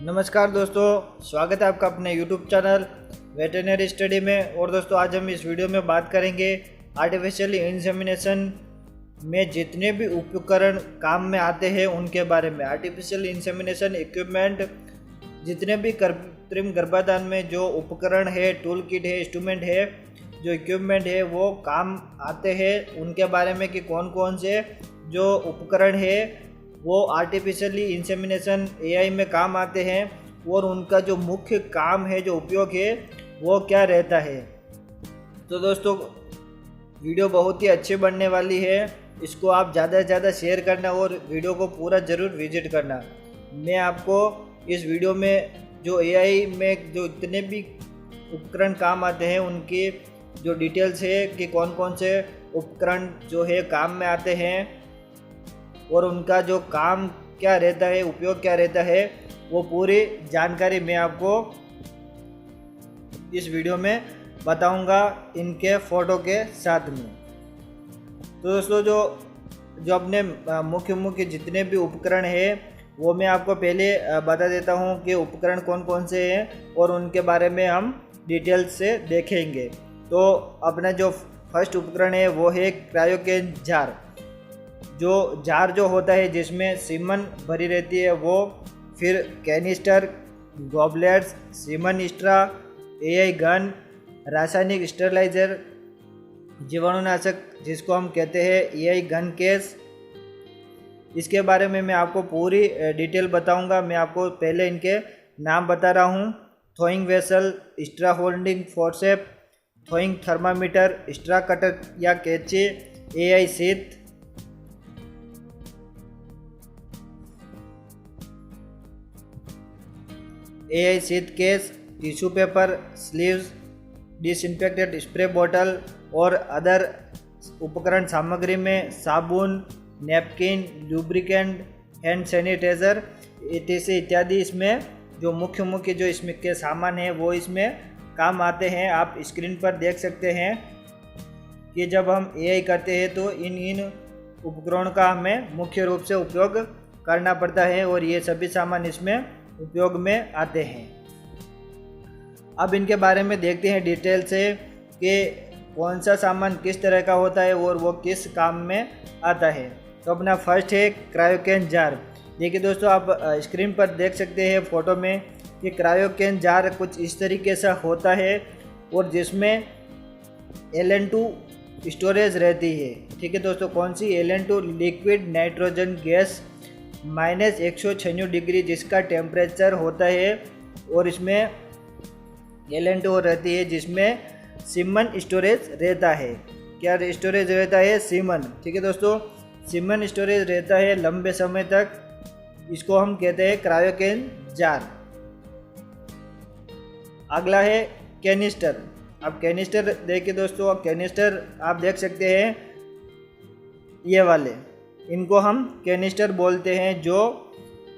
नमस्कार दोस्तों, स्वागत है आपका अपने YouTube चैनल वेटरनरी स्टडी में। और दोस्तों आज हम इस वीडियो में बात करेंगे आर्टिफिशियल इंसेमिनेशन में जितने भी उपकरण काम में आते हैं उनके बारे में। आर्टिफिशियल इंसेमिनेशन इक्विपमेंट, जितने भी कृत्रिम गर्भाधान में जो उपकरण है, टूल किट है, इंस्ट्रूमेंट है, जो इक्विपमेंट है वो काम आते हैं उनके बारे में कि कौन कौन से जो उपकरण है वो आर्टिफिशियली इंसेमिनेशन एआई में काम आते हैं और उनका जो मुख्य काम है, जो उपयोग है वो क्या रहता है। तो दोस्तों वीडियो बहुत ही अच्छी बनने वाली है, इसको आप ज़्यादा से ज़्यादा शेयर करना और वीडियो को पूरा ज़रूर विजिट करना। मैं आपको इस वीडियो में जो एआई में जो इतने भी उपकरण काम आते हैं उनकी जो डिटेल्स है कि कौन कौन से उपकरण जो है काम में आते हैं और उनका जो काम क्या रहता है, उपयोग क्या रहता है, वो पूरी जानकारी मैं आपको इस वीडियो में बताऊंगा इनके फ़ोटो के साथ में। तो दोस्तों जो अपने मुख्य जितने भी उपकरण हैं वो मैं आपको पहले बता देता हूं कि उपकरण कौन कौन से हैं और उनके बारे में हम डिटेल्स से देखेंगे। तो अपना जो फर्स्ट उपकरण है वो है क्रायोकेन जार। जो जार जो होता है जिसमें सीमन भरी रहती है वो, फिर canister, goblets, semen straw, AI gun, रासायनिक स्टेरलाइजर, जीवाणुनाशक जिसको हम कहते हैं एआई गन केस। इसके बारे में मैं आपको पूरी डिटेल बताऊंगा। मैं आपको पहले इनके नाम बता रहा हूं। Throwing vessel, straw holding forcep, throwing thermometer, straw cutter या कैंची, AI sheet, AI sheet case, tissue paper, sleeves, disinfected spray बोतल और अदर उपकरण सामग्री में साबुन, नैपकिन, लुब्रिकेंट, हैंड सैनिटाइजर इत्यादि इसमें जो मुख्य जो इसमें के सामान है वो इसमें काम आते हैं। आप स्क्रीन पर देख सकते हैं कि जब हम एआई करते हैं तो इन उपकरणों का हमें मुख्य रूप से उपयोग करना पड़ता है और ये सभी सामान इसमें उपयोग में आते हैं। अब इनके बारे में देखते हैं डिटेल से कि कौन सा सामान किस तरह का होता है और वो किस काम में आता है। तो अपना फर्स्ट है क्रायोकेन जार। देखिए दोस्तों, आप स्क्रीन पर देख सकते हैं फ़ोटो में कि क्रायोकेन जार कुछ इस तरीके से होता है और जिसमें LN2 स्टोरेज रहती है। ठीक है दोस्तों, कौन सी? LN2 liquid nitrogen gas -196 degree जिसका टेम्परेचर होता है और इसमें LN2 रहती है जिसमें सीमन स्टोरेज रहता है। क्या स्टोरेज रहता है? सीमन। ठीक है दोस्तों, सीमन स्टोरेज रहता है लंबे समय तक, इसको हम कहते हैं क्रायोकेन जार। अगला है कैनिस्टर। अब कैनिस्टर देखिए दोस्तों, कैनिस्टर आप देख सकते हैं ये वाले, इनको हम कैनिस्टर बोलते हैं जो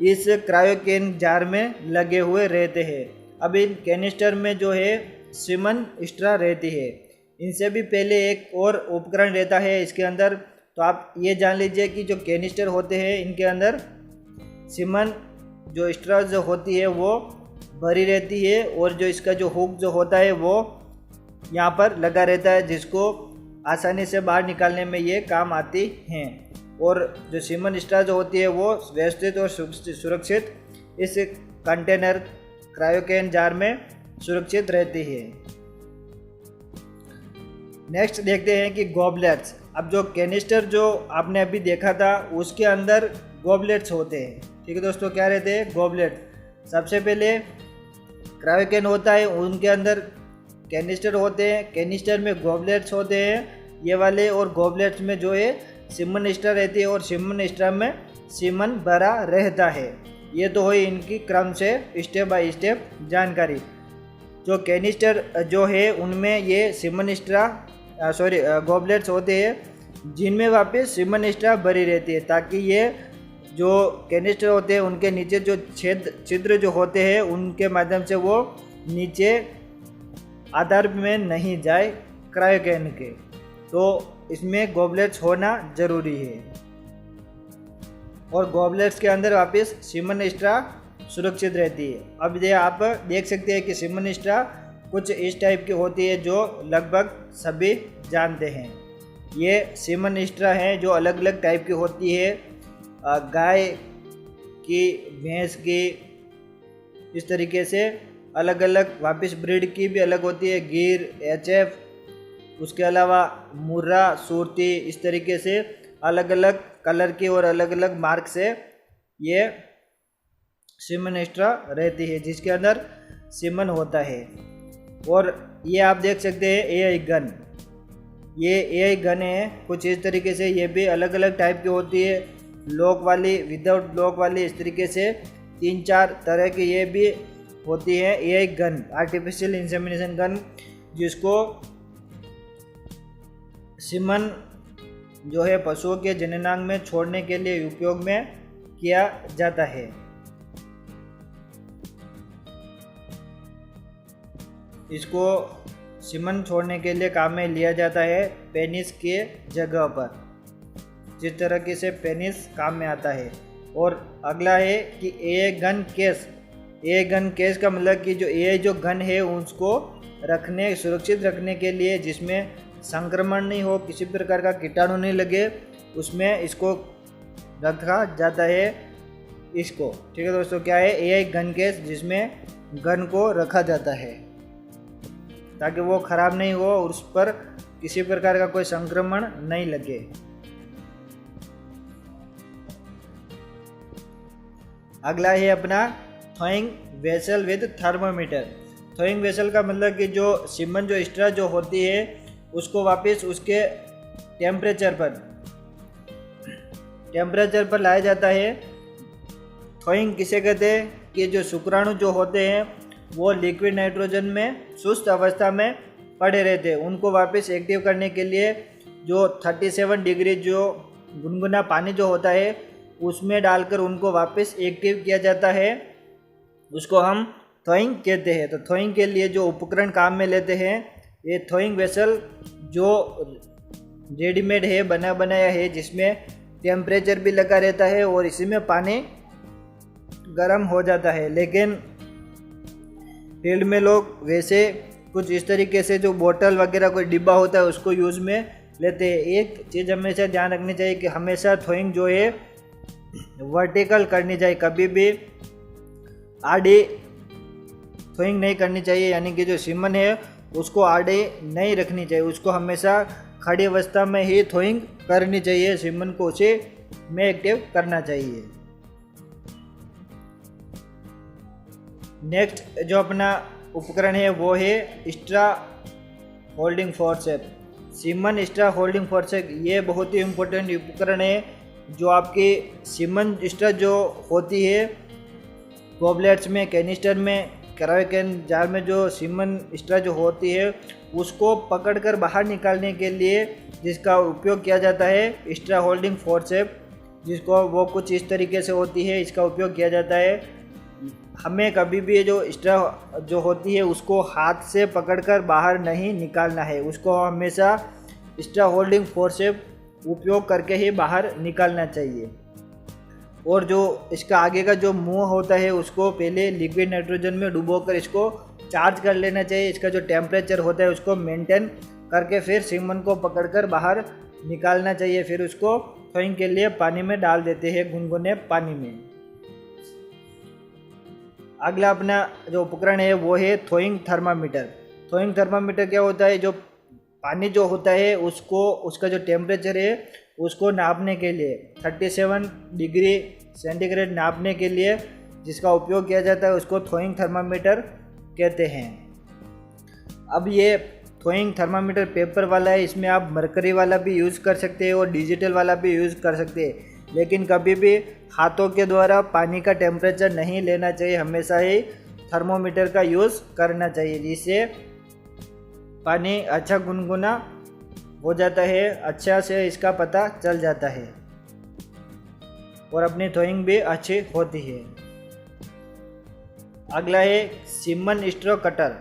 इस क्रायोकेन जार में लगे हुए रहते हैं। अब इन कैनिस्टर में जो है सीमन स्ट्रा रहती है। इनसे भी पहले एक और उपकरण रहता है इसके अंदर। तो आप ये जान लीजिए कि जो कैनिस्टर होते हैं इनके अंदर सीमन जो स्ट्रा जो होती है वो भरी रहती है और जो इसका जो हुक जो होता है वो यहाँ पर लगा रहता है जिसको आसानी से बाहर निकालने में ये काम आती हैं। और जो सीमन स्ट्रा जो होती है वो व्यवस्थित और सुरक्षित इस कंटेनर क्रायोकेन जार में सुरक्षित रहती है। नेक्स्ट देखते हैं कि गॉबलेट्स। अब जो कैनिस्टर जो आपने अभी देखा था उसके अंदर गॉबलेट्स होते हैं। ठीक है दोस्तों, क्या रहते हैं? गॉबलेट। सबसे पहले क्रायोकेन होता है, उनके अंदर कैनिस्टर होते हैं, कैनिस्टर में गॉबलेट्स होते हैं ये वाले, और गॉबलेट्स में जो है सीमन स्ट्रा रहती है और सीमन स्ट्रा में सीमन भरा रहता है। ये तो हुई इनकी क्रम से स्टेप बाय स्टेप जानकारी। जो कैनिस्टर जो है उनमें ये सीमन स्ट्रा गॉबलेट्स होते हैं जिनमें वापस सीमन स्ट्रा भरी रहती है ताकि ये जो कैनिस्टर होते हैं उनके नीचे जो छिद्र जो होते हैं उनके माध्यम से वो नीचे आधार में नहीं जाए क्रायोकेन के। तो इसमें गॉबलेट्स होना ज़रूरी है और गॉबलेट्स के अंदर वापस सीमन स्ट्रा सुरक्षित रहती है। अब ये आप देख सकते हैं कि सिमन स्ट्रा कुछ इस टाइप की होती है जो लगभग सभी जानते हैं। ये सिमन स्ट्रा हैं जो अलग अलग टाइप की होती है, गाय की, भैंस की, इस तरीके से अलग अलग, वापस ब्रीड की भी अलग होती है, गिर, एचएफ, उसके अलावा मुर्रा, सूरती, इस तरीके से अलग अलग कलर की और अलग अलग मार्क से ये सिमन स्ट्रा रहती है जिसके अंदर सिमन होता है। और ये आप देख सकते हैं एआई गन, ये एआई गन है कुछ इस तरीके से। ये भी अलग अलग टाइप की होती है, लॉक वाली, विदाउट लॉक वाली, इस तरीके से 3-4 तरह की ये भी होती है AI gun, artificial insemination gun, जिसको सिमन जो है पशुओं के जननांग में छोड़ने के लिए उपयोग में किया जाता है। इसको सिमन छोड़ने के लिए काम में लिया जाता है पेनिस के जगह पर, जिस तरह से पेनिस काम में आता है। और अगला है कि AI gun case. AI gun case का मतलब कि जो एआई जो गन है उसको रखने, सुरक्षित रखने के लिए, जिसमें संक्रमण नहीं हो, किसी प्रकार का कीटाणु नहीं लगे, उसमें इसको रखा जाता है इसको। ठीक है दोस्तों, क्या है एआई गन केस, जिसमें गन को रखा जाता है ताकि वो ख़राब नहीं हो और उस पर किसी प्रकार का कोई संक्रमण नहीं लगे। अगला है अपना throwing vessel with thermometer. Throwing vessel का मतलब कि जो सिमन जो स्ट्रा जो होती है उसको वापस उसके टेम्परेचर पर लाया जाता है। थ्रोइंग किसे कहते हैं कि जो शुक्राणु जो होते हैं वो लिक्विड नाइट्रोजन में सुस्त अवस्था में पड़े रहते हैं, उनको वापस एक्टिव करने के लिए जो 37 डिग्री जो गुनगुना पानी जो होता है उसमें डालकर उनको वापस एक्टिव किया जाता है, उसको हम थ्रोइंग कहते हैं। तो थ्रोइंग के लिए जो उपकरण काम में लेते हैं, ये थ्रोइंग वेसल जो रेडीमेड है, बना बनाया है, जिसमें टेम्परेचर भी लगा रहता है और इसी में पानी गर्म हो जाता है। लेकिन फील्ड में लोग वैसे कुछ इस तरीके से जो बोतल वगैरह कोई डिब्बा होता है उसको यूज़ में लेते हैं। एक चीज़ हमेशा ध्यान रखनी चाहिए कि हमेशा थ्रोइंग जो है वर्टिकल करनी चाहिए, कभी भी आड़ी थ्रोइंग नहीं करनी चाहिए, यानी कि जो सिमन है उसको आड़े नहीं रखनी चाहिए, उसको हमेशा खड़ी अवस्था में ही थ्रोइंग करनी चाहिए, सिमन को उसे में एक्टिव करना चाहिए। नेक्स्ट जो अपना उपकरण है वो है straw holding forceps. Semen straw holding forceps ये बहुत ही इम्पोर्टेंट उपकरण है जो आपकी सिमन स्ट्रा जो होती है गॉबलेट्स में, कैनिस्टर में, कैरावेकन जार में जो सिमन स्ट्रा जो होती है उसको पकड़कर बाहर निकालने के लिए जिसका उपयोग किया जाता है स्ट्रा होल्डिंग फोर्सेप्स, जिसको वो कुछ इस तरीके से होती है, इसका उपयोग किया जाता है। हमें कभी भी जो स्ट्रा जो होती है उसको हाथ से पकड़कर बाहर नहीं निकालना है, उसको हमेशा स्ट्रा होल्डिंग फोर्सेप्स उपयोग करके ही बाहर निकालना चाहिए। और जो इसका आगे का जो मुंह होता है उसको पहले लिक्विड नाइट्रोजन में डुबोकर इसको चार्ज कर लेना चाहिए। इसका जो टेम्परेचर होता है उसको मेंटेन करके फिर सिमन को पकड़कर बाहर निकालना चाहिए। फिर उसको थ्रोइंग के लिए पानी में डाल देते हैं, गुनगुने पानी में। अगला अपना जो उपकरण है वो है थ्रोइंग थर्मामीटर। थ्रोइंग थर्मामीटर क्या होता है, जो पानी जो होता है उसको, उसका जो टेम्परेचर है उसको नापने के लिए 37 डिग्री सेंटीग्रेड नापने के लिए जिसका उपयोग किया जाता है उसको थ्रोइंग थर्मामीटर कहते हैं। अब ये थ्रोइंग थर्मामीटर पेपर वाला है, इसमें आप मरकरी वाला भी यूज़ कर सकते हैं और डिजिटल वाला भी यूज़ कर सकते हैं, लेकिन कभी भी हाथों के द्वारा पानी का टेम्परेचर नहीं लेना चाहिए, हमेशा ही थर्मोमीटर का यूज़ करना चाहिए, जिससे पानी अच्छा गुनगुना हो जाता है, अच्छा से इसका पता चल जाता है और अपनी थ्रोइंग भी अच्छी होती है। अगला है सिमन स्ट्रो कटर।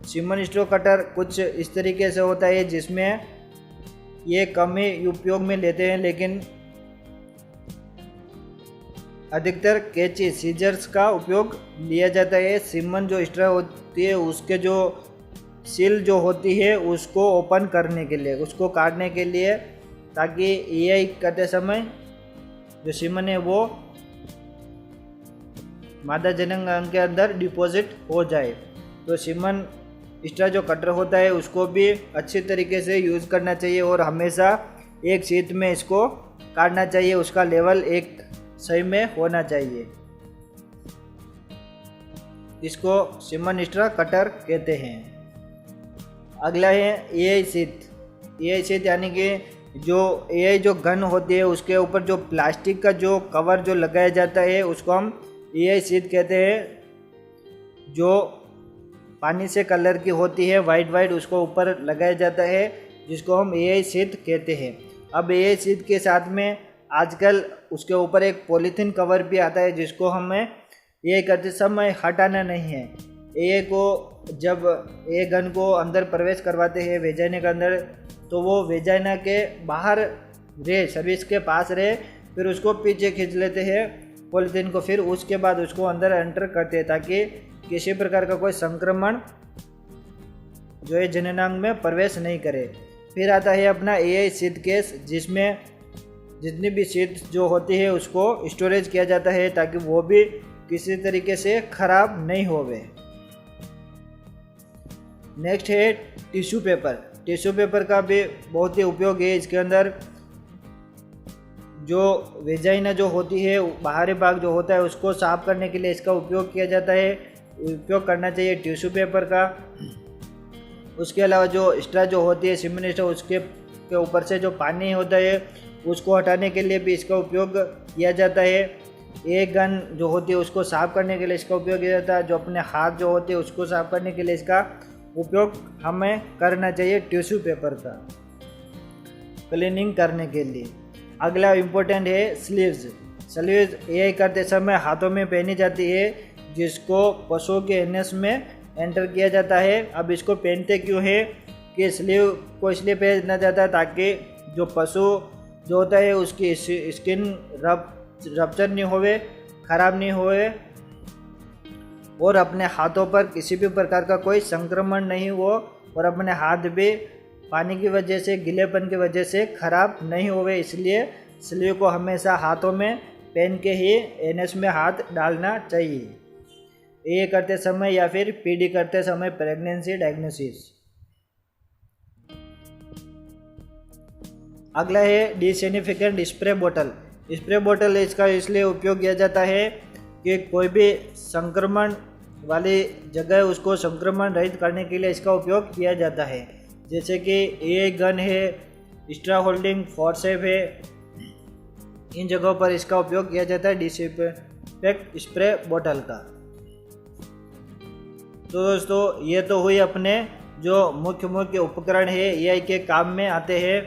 सिमन स्ट्रो कटर कुछ इस तरीके से होता है जिसमें ये कम ही उपयोग में लेते हैं, लेकिन अधिकतर कैंची सीजर्स का उपयोग लिया जाता है। सीमन जो स्ट्रा होती है उसके जो सील जो होती है उसको ओपन करने के लिए, उसको काटने के लिए, ताकि EI करते समय जो सीमन है वो मादा जनन अंग के अंदर डिपॉजिट हो जाए। तो सीमन स्ट्रा जो कटर होता है उसको भी अच्छी तरीके से यूज़ करना चाहिए और हमेशा एक शीत में इसको काटना चाहिए, उसका लेवल एक सही में होना चाहिए। इसको सीमन स्ट्रा कटर कहते हैं। अगला है EI शीत। EI शीत यानी कि जो EI जो गन होती है उसके ऊपर जो प्लास्टिक का जो कवर जो लगाया जाता है उसको हम EI शीत कहते हैं। जो पानी से कलर की होती है वाइट उसको ऊपर लगाया जाता है, जिसको हम EI शीत कहते हैं। अब EI शीत के साथ में आजकल उसके ऊपर एक पॉलीथीन कवर भी आता है, जिसको हमें EI करते समय हटाना नहीं है। EI को जब EI गन को अंदर प्रवेश करवाते हैं वेजाइना के अंदर, तो वो वेजाइना के बाहर रहे, सर्विस के पास रहे, फिर उसको पीछे खींच लेते हैं पॉलीथीन को, फिर उसके बाद उसको अंदर एंटर करते हैं ताकि किसी प्रकार का कोई संक्रमण जो है जननांग में प्रवेश नहीं करे। फिर आता है अपना EI शीत केस, जिसमें जितनी भी शीत जो होती है उसको स्टोरेज किया जाता है ताकि वो भी किसी तरीके से खराब नहीं होवे। नेक्स्ट है टिश्यू पेपर। टिश्यू पेपर का भी बहुत ही उपयोग है। इसके अंदर जो वेजाइना जो होती है, बाहरी भाग जो होता है, उसको साफ करने के लिए इसका उपयोग किया जाता है। उपयोग करना चाहिए टिश्यू पेपर का। उसके अलावा जो स्ट्रा जो होती है सीमन स्ट्रा, उसके ऊपर से जो पानी होता है उसको हटाने के लिए भी इसका उपयोग किया जाता है। एक गन जो होती है उसको साफ करने के लिए इसका उपयोग किया जाता है। जो अपने हाथ जो होते हैं उसको साफ करने के लिए इसका उपयोग हमें करना चाहिए टिश्यू पेपर का क्लीनिंग करने के लिए। अगला इम्पोर्टेंट है स्लीव्स। स्लीव्स EI करते समय हाथों में पहनी जाती है, जिसको पशुओं के एनएस में एंटर किया जाता है। अब इसको पहनते क्यों है कि स्लीव को इसलिए पहना जाता है ताकि जो पशु जो होता है उसकी स्किन रप्चर नहीं होवे, ख़राब नहीं होवे, और अपने हाथों पर किसी भी प्रकार का कोई संक्रमण नहीं हो, और अपने हाथ भी पानी की वजह से, गीलेपन की वजह से ख़राब नहीं होवे। इसलिए स्लीव को हमेशा हाथों में पहन के ही एनएस में हाथ डालना चाहिए, ये करते समय या फिर PD करते समय प्रेगनेंसी डायग्नोसिस। अगला है डिसइंफेक्टेंट स्प्रे बोतल। स्प्रे बोतल इसका इसलिए उपयोग किया जाता है कि कोई भी संक्रमण वाली जगह उसको संक्रमण रहित करने के लिए इसका उपयोग किया जाता है। जैसे कि EI गन है, स्ट्रा होल्डिंग फोर्सेप है, इन जगहों पर इसका उपयोग किया जाता है डिसइंफेक्ट स्प्रे बोतल का। तो दोस्तों ये तो हुई अपने जो मुख्य उपकरण है EI के काम में आते हैं।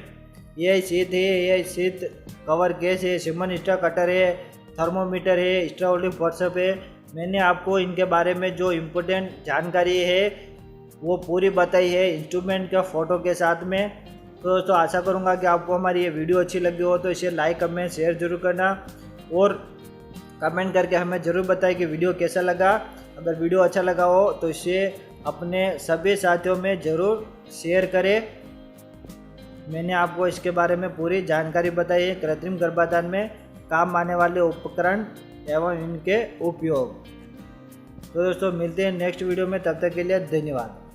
EI शीत है, EI शीत कवर केस है, सीमन स्ट्रा कटर है, थर्मोमीटर है, स्ट्रा होल्डिंग फोर्सेप है। मैंने आपको इनके बारे में जो इम्पोर्टेंट जानकारी है वो पूरी बताई है इंस्ट्रूमेंट का फ़ोटो के साथ में। तो दोस्तों आशा करूँगा कि आपको हमारी ये वीडियो अच्छी लगी हो, तो इसे लाइक कमेंट शेयर जरूर करना, और कमेंट करके हमें ज़रूर बताएं कि वीडियो कैसा लगा। अगर वीडियो अच्छा लगा हो तो इसे अपने सभी साथियों में ज़रूर शेयर करें। मैंने आपको इसके बारे में पूरी जानकारी बताई है, कृत्रिम गर्भाधान में काम आने वाले उपकरण एवं इनके उपयोग। तो दोस्तों मिलते हैं नेक्स्ट वीडियो में, तब तक के लिए धन्यवाद।